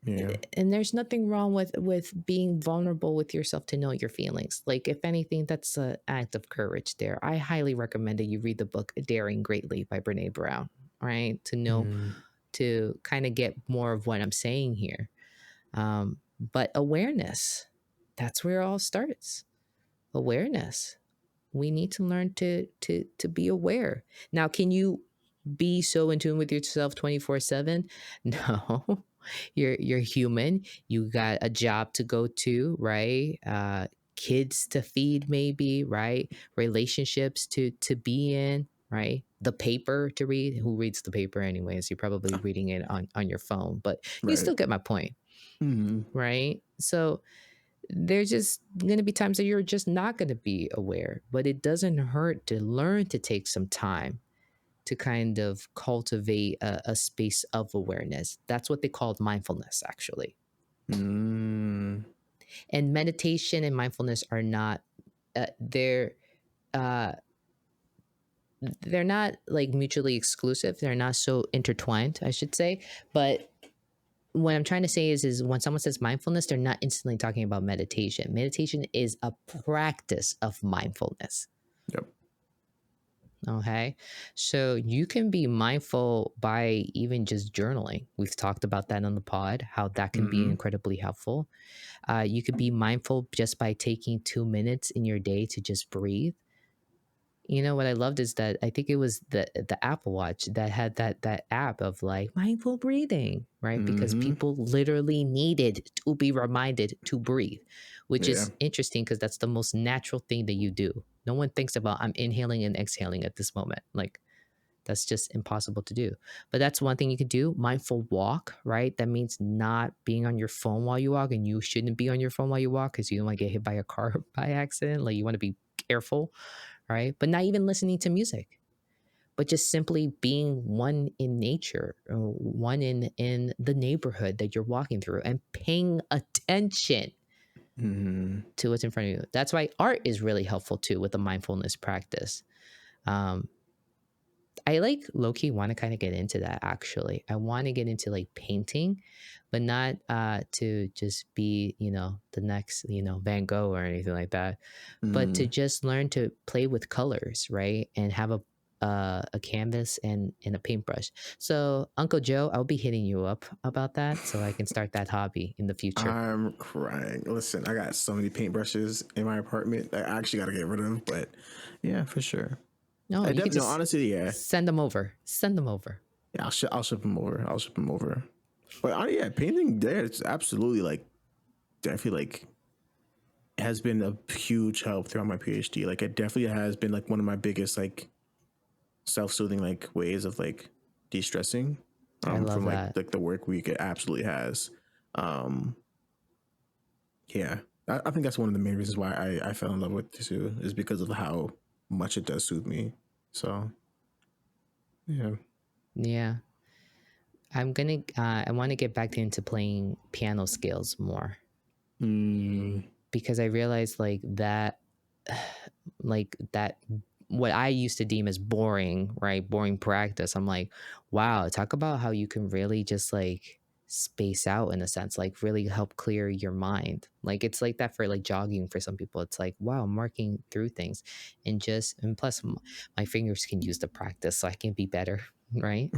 Yeah. and there's nothing wrong with being vulnerable with yourself to know your feelings. Like if anything, that's an act of courage there. I highly recommend that you read the book Daring Greatly by Brene Brown, right? To know, to kind of get more of what I'm saying here. But awareness, that's where it all starts. Awareness. We need to learn to be aware. Now, can you be so in tune with yourself 24/7? No. You're human. You got a job to go to, right? Kids to feed, maybe, right? Relationships to be in, right? The paper to read. Who reads the paper anyways? You're probably reading it on your phone, but you Right. still get my point, Mm-hmm. right? So there's just going to be times that you're just not going to be aware, but it doesn't hurt to learn to take some time to kind of cultivate a space of awareness. That's what they called mindfulness, actually. Mm. And meditation and mindfulness are not uh, they're not like mutually exclusive. They're not so intertwined, I should say. But what I'm trying to say is when someone says mindfulness, they're not instantly talking about meditation. Meditation is a practice of mindfulness. Yep. Okay. So you can be mindful by even just journaling. We've talked about that on the pod, how that can be Mm-hmm. incredibly helpful. You could be mindful just by taking 2 minutes in your day to just breathe. You know what I loved is that I think it was the Apple Watch that had that app of like mindful breathing, right? Because Mm-hmm. people literally needed to be reminded to breathe, which Yeah. is interesting because that's the most natural thing that you do. No one thinks about I'm inhaling and exhaling at this moment. Like That's just impossible to do. But that's one thing you could do. Mindful walk, right? That means not being on your phone while you walk, and you shouldn't be on your phone while you walk because you don't want to get hit by a car by accident. Like you want to be careful, right? But not even listening to music, but just simply being one in nature, one in the neighborhood that you're walking through, and paying attention to what's in front of you. That's why art is really helpful too with the mindfulness practice. I like low-key want to kind of get into that actually. I want to get into like painting, but not to just be, the next, Van Gogh or anything like that, but to just learn to play with colors, right? And have a canvas and a paintbrush. So Uncle Joe, I'll be hitting you up about that so I can start that hobby in the future. I'm crying. Listen, I got so many paintbrushes in my apartment that I actually got to get rid of, but yeah, for sure. No, you can just honestly, yeah. Send them over. Yeah, I'll ship them over. But yeah, painting there, it's absolutely like, definitely like, has been a huge help throughout my PhD. Like it definitely has been like one of my biggest like self-soothing like ways of like de-stressing I love from that. like the work week. It absolutely has. Yeah, I think that's one of the main reasons why I fell in love with it too, is because of how much it does soothe me. So yeah, I want to get back into playing piano scales more because I realized like that what I used to deem as boring, right? Boring practice. I'm like, wow, talk about how you can really just like space out in a sense, like really help clear your mind. Like it's like that for like jogging for some people. It's like, wow, I'm marking through things and plus my fingers can use the practice so I can be better, right?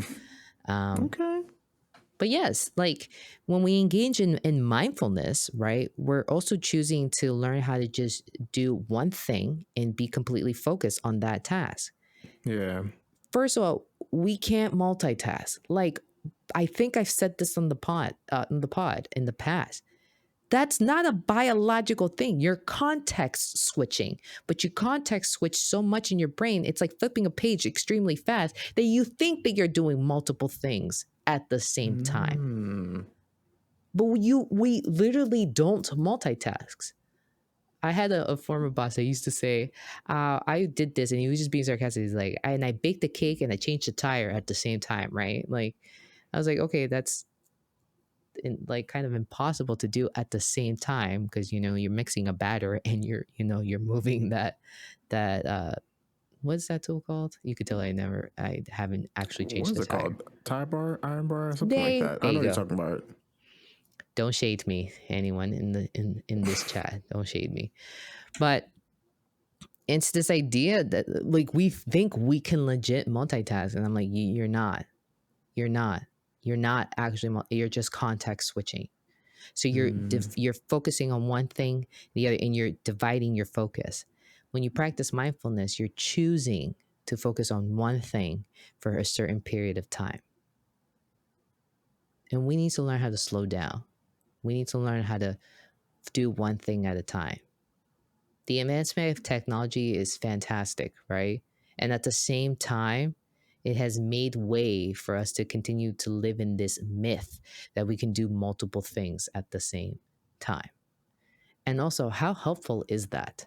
Okay. But yes, like when we engage in mindfulness, right, we're also choosing to learn how to just do one thing and be completely focused on that task. Yeah. First of all, we can't multitask. Like I think I've said this on the pod in the past. That's not a biological thing. You're context switching, but you context switch so much in your brain, it's like flipping a page extremely fast that you think that you're doing multiple things at the same time. But we literally don't multitask. I had a former boss that used to say, I did this, and he was just being sarcastic. He's like, and I baked the cake and I changed the tire at the same time, right? Like, I was like, okay, that's like kind of impossible to do at the same time because you're mixing a batter and you're moving that what's that tool called? You could tell I haven't actually What changed is the it tire. called? Tie bar, iron bar, something like There that. I know you what you're go. talking about. Don't shade me, anyone in this chat. Don't shade me. But it's this idea that like we think we can legit multitask, and I'm like, you're not. You're not. You're not actually. You're just context switching. So you're focusing on one thing, the other, and you're dividing your focus. When you practice mindfulness, you're choosing to focus on one thing for a certain period of time. And we need to learn how to slow down. We need to learn how to do one thing at a time. The advancement of technology is fantastic, right? And at the same time, it has made way for us to continue to live in this myth that we can do multiple things at the same time. And also, how helpful is that?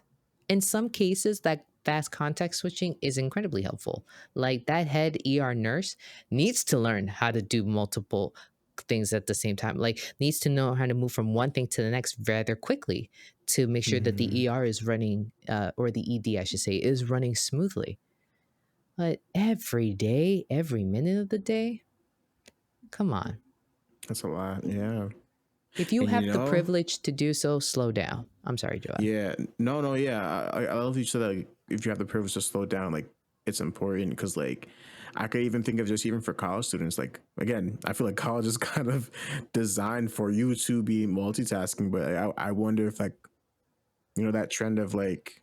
In some cases, that fast context switching is incredibly helpful. Like that head ER nurse needs to learn how to do multiple things at the same time, like needs to know how to move from one thing to the next rather quickly to make sure that the ER is running, or the ED, I should say, is running smoothly. But every day, every minute of the day, come on. That's a lot. Yeah. If you And have the privilege to do so, slow down. I'm sorry, Joab. Yeah. No, yeah. I love you said that, like, if you have the privilege to slow down, like it's important because like I could even think of just even for college students, like again, I feel like college is kind of designed for you to be multitasking, but I wonder if like, that trend of like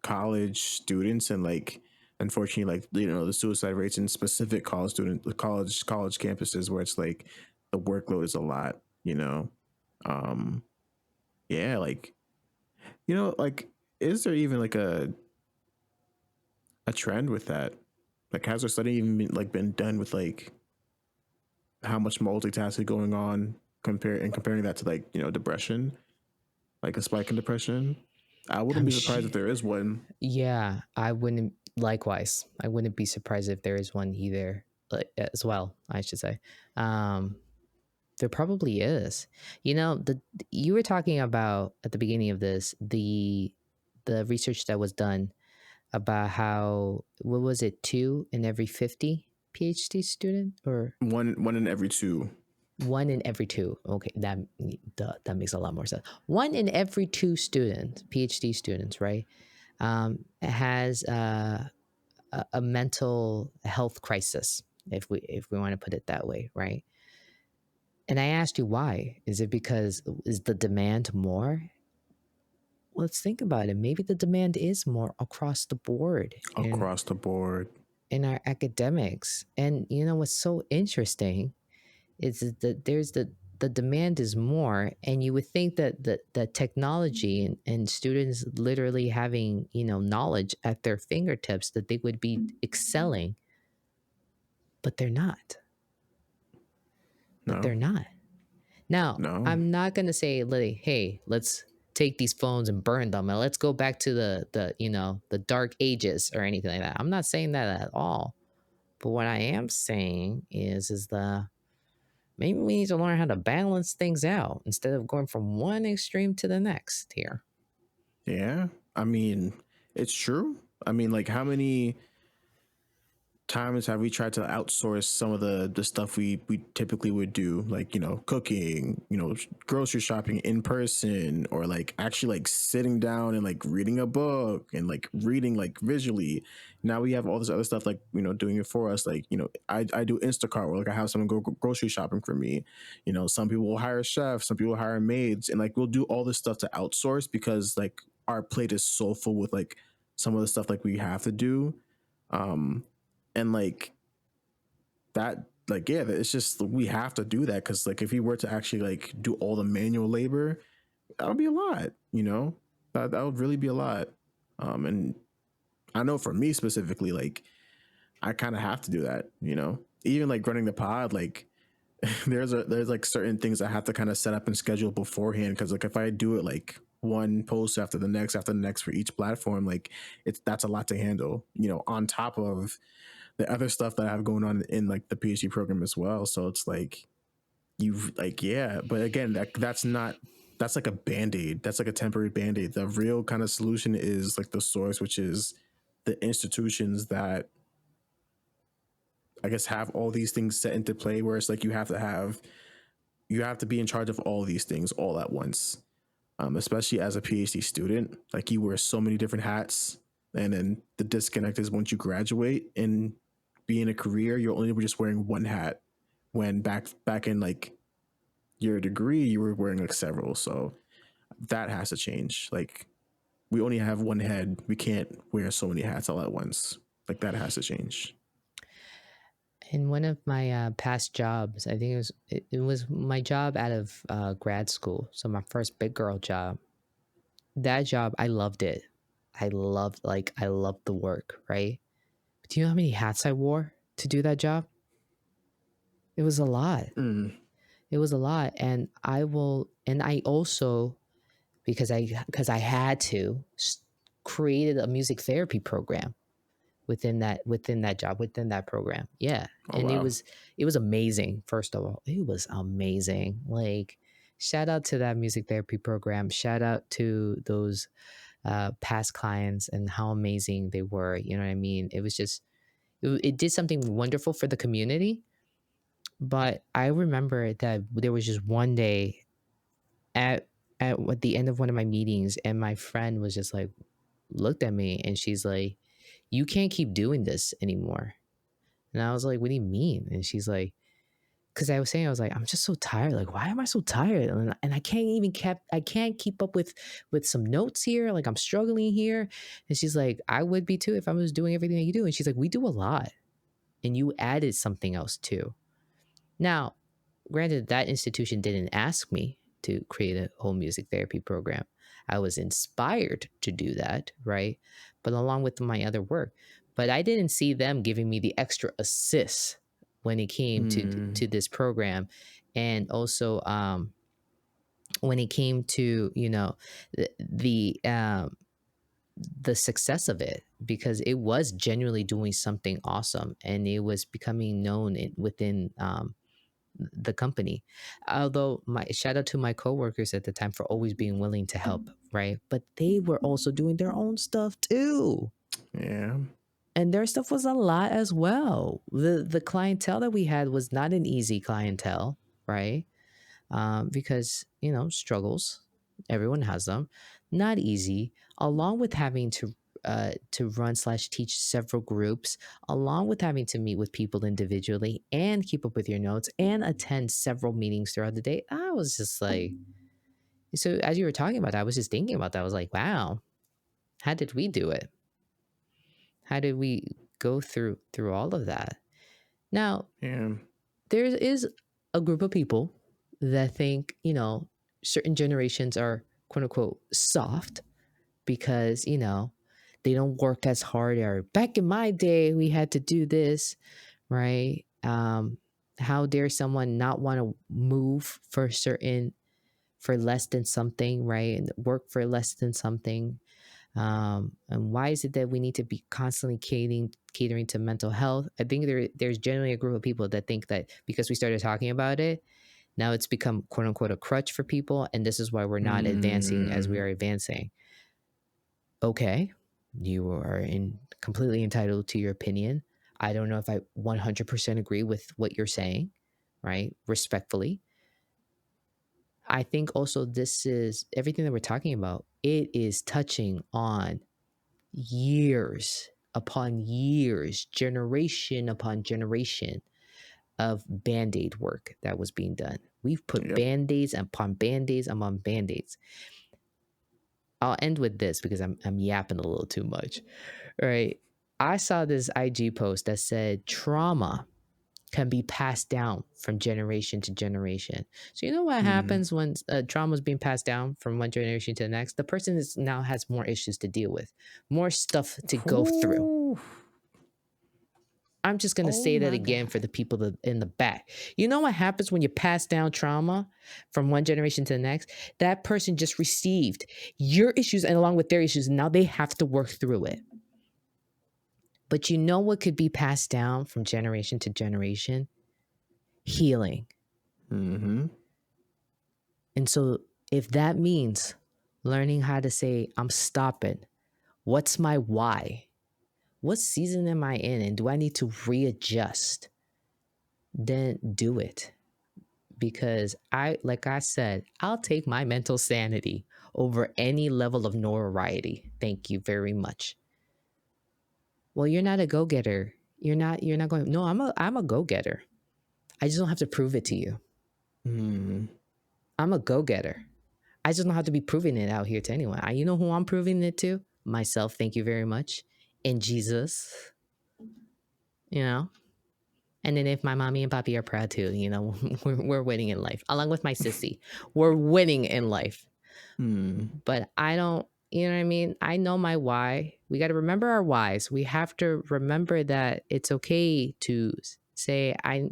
college students and like unfortunately like the suicide rates in specific college campuses where it's like the workload is a lot, um yeah, like like is there even like a trend with that, Like, has a study even been done with like how much multitasking going on comparing that to like depression, like a spike in depression? I wouldn't I'm be surprised if sh- there is one. yeah, I wouldn't. Likewise, I wouldn't be surprised if there is one either, like, as well. I should say, um, there probably is. You were talking about at the beginning of this the research that was done about how, what was it, 2 in every 50 PhD student, or One in every two. 1 in every 2. Okay, that makes a lot more sense. 1 in every 2 students, PhD students, right, has a mental health crisis, if we want to put it that way, right? And I asked you why. Is it because, is the demand more? Let's think about it. Maybe the demand is more across the board Across the board. in our academics. And what's so interesting is that there's the demand is more, and you would think that the technology and students literally having knowledge at their fingertips, that they would be excelling, but they're not. But No. they're not. Now, No. I'm not gonna say, hey, let's take these phones and burn them, and let's go back to the dark ages or anything like that. I'm not saying that at all. But what I am saying is the maybe we need to learn how to balance things out instead of going from one extreme to the next here. Yeah. I mean, it's true. I mean, like, how many times have we tried to outsource some of the stuff we typically would do, like cooking, grocery shopping in person, or like actually like sitting down and like reading a book and like reading like visually. Now we have all this other stuff like doing it for us, like I do Instacart, or like I have someone go grocery shopping for me. Some people will hire chefs, some people will hire maids, and like we'll do all this stuff to outsource because like our plate is so full with like some of the stuff like we have to do. And like that, like, yeah, it's just we have to do that because like if we were to actually like do all the manual labor, that would be a lot. That would really be a lot. And I know for me specifically, like I kind of have to do that. Even like running the pod, like there's like certain things I have to kind of set up and schedule beforehand, because like if I do it like one post after the next for each platform, like that's a lot to handle, on top of the other stuff that I have going on in like the PhD program as well. So it's like you've like, yeah, but again, that's like a band-aid. That's like a temporary band-aid. The real kind of solution is like the source, which is the institutions that I guess have all these things set into play, where it's like you have to be in charge of all these things all at once. Especially as a PhD student, like you wear so many different hats, and then the disconnect is once you graduate and be in a career, you're only just wearing one hat. When back in like your degree, you were wearing like several. So that has to change. Like we only have one head. We can't wear so many hats all at once. Like that has to change. In one of my past jobs, I think it was my job out of grad school, so my first big girl job. That job, I loved it. I loved the work, right? But do you know how many hats I wore to do that job? It was a lot. Mm. It was a lot, and I also, because I had to, created a music therapy program within that job, within that program. Yeah. Oh And it wow. was it was amazing. First of all, it was amazing. Like, shout out to that music therapy program. Shout out to those past clients and how amazing they were. You know what I mean? It was just, it did something wonderful for the community. But I remember that there was just one day at at the end of one of my meetings, and my friend was just like, looked at me, and she's like, "You can't keep doing this anymore." And I was like, "What do you mean?" And she's like, because I was like, "I'm just so tired. Like, why am I so tired? And I can't keep up with some notes here. Like, I'm struggling here." And she's like, "I would be too if I was doing everything that you do." And she's like, "We do a lot, and you added something else too." Now, granted, that institution didn't ask me to create a whole music therapy program. I was inspired to do that, right? But along with my other work. but I didn't see them giving me the extra assist when it came to this program. And also when it came to, you know, the success of it, because it was genuinely doing something awesome and it was becoming known within the company. Although my shout out to my coworkers at the time for always being willing to help, right? But they were also doing their own stuff too. Yeah. And their stuff was a lot as well. The clientele that we had was not an easy clientele, right? Because, you know, struggles, everyone has them, not easy, along with having to run slash teach several groups, along with having to meet with people individually and keep up with your notes and attend several meetings throughout the day. I was just like, so as you were talking about that, I was just thinking about that. I was like, wow, how did we do it? How did we go through all of that? Now, Yeah. there is a group of people that think, you know, certain generations are quote unquote soft because, you know, they don't work as hard, or back in my day we had to do this, right? How dare someone not want to move for less than something, right? And work for less than something. And why is it that we need to be constantly catering to mental health? I think there's generally a group of people that think that because we started talking about it, now it's become quote unquote a crutch for people, and this is why we're not advancing as we are advancing. Okay, you are completely entitled to your opinion. I don't know if I 100% agree with what you're saying, right? Respectfully. I think also this is everything that we're talking about. It is touching on years upon years, generation upon generation of band-aid work that was being done. We've put band-aids upon band-aids upon band-aids. I'll end with this because I'm yapping a little too much. All right. I saw this IG post that said trauma can be passed down from generation to generation. So you know what happens when trauma is being passed down from one generation to the next? The person now has more issues to deal with, more stuff to go through. I'm just going to say that again for the people in the back. You know what happens when you pass down trauma from one generation to the next? That person just received your issues and along with their issues. Now they have to work through it. But you know what could be passed down from generation to generation? Healing. And so if that means learning how to say, I'm stopping, what's my why? What season am I in? And do I need to readjust? Then do it. Because like I said, I'll take my mental sanity over any level of notoriety. Thank you very much. Well, you're not a go-getter. You're not going, no, I'm a go-getter. I just don't have to prove it to you. I'm a go-getter. I just don't have to be proving it out here to anyone. You know who I'm proving it to? Myself. Thank you very much. And Jesus. You know? And then if my mommy and papi are proud too, you know, we're winning in life. Along with my sissy. We're winning in life. But I don't, you know what I mean? I know my why. We got to remember our whys. We have to remember that it's okay to say, I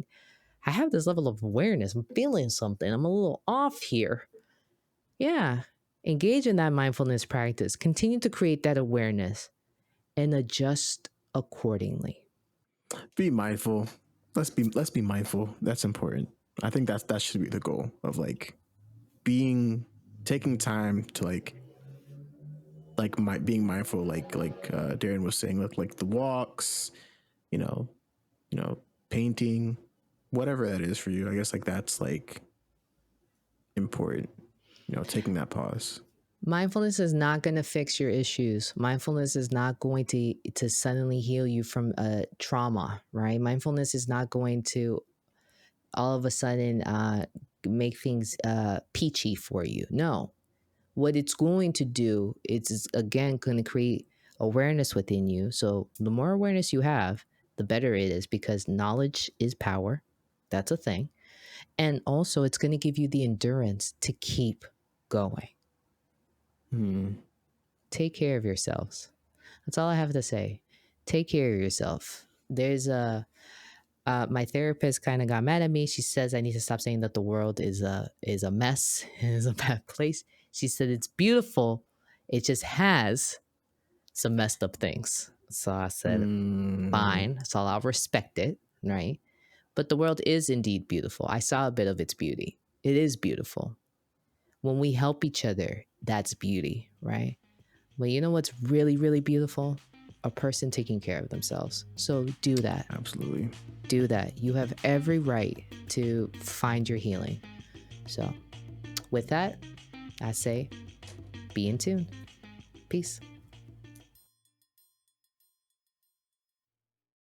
have this level of awareness. I'm feeling something. I'm a little off here. Yeah. Engage in that mindfulness practice. Continue to create that awareness and adjust accordingly. Be mindful. Let's be mindful. That's important. I think that should be the goal of like taking time to being mindful, like Darren was saying, like the walks, you know, painting, whatever that is for you. I guess like that's like important, taking that pause. Mindfulness is not going to fix your issues. Mindfulness is not going to suddenly heal you from trauma, right? Mindfulness is not going to all of a sudden make things peachy for you. No. What it's going to do, it's again going to create awareness within you. So the more awareness you have, the better it is, because knowledge is power. That's a thing. And also it's going to give you the endurance to keep going. Take care of yourselves. That's all I have to say. take care of yourself. There's a my therapist kind of got mad at me. She says I need to stop saying that the world is a mess, is a bad place. She said it's beautiful. It just has some messed up things. So I said, fine. So I'll respect it, right? But the world is indeed beautiful. I saw a bit of its beauty. It is beautiful. When we help each other, that's beauty, right? Well, you know what's really, really beautiful? A person taking care of themselves. So do that. Absolutely. Do that. You have every right to find your healing. So with that, I say, be in tune. Peace.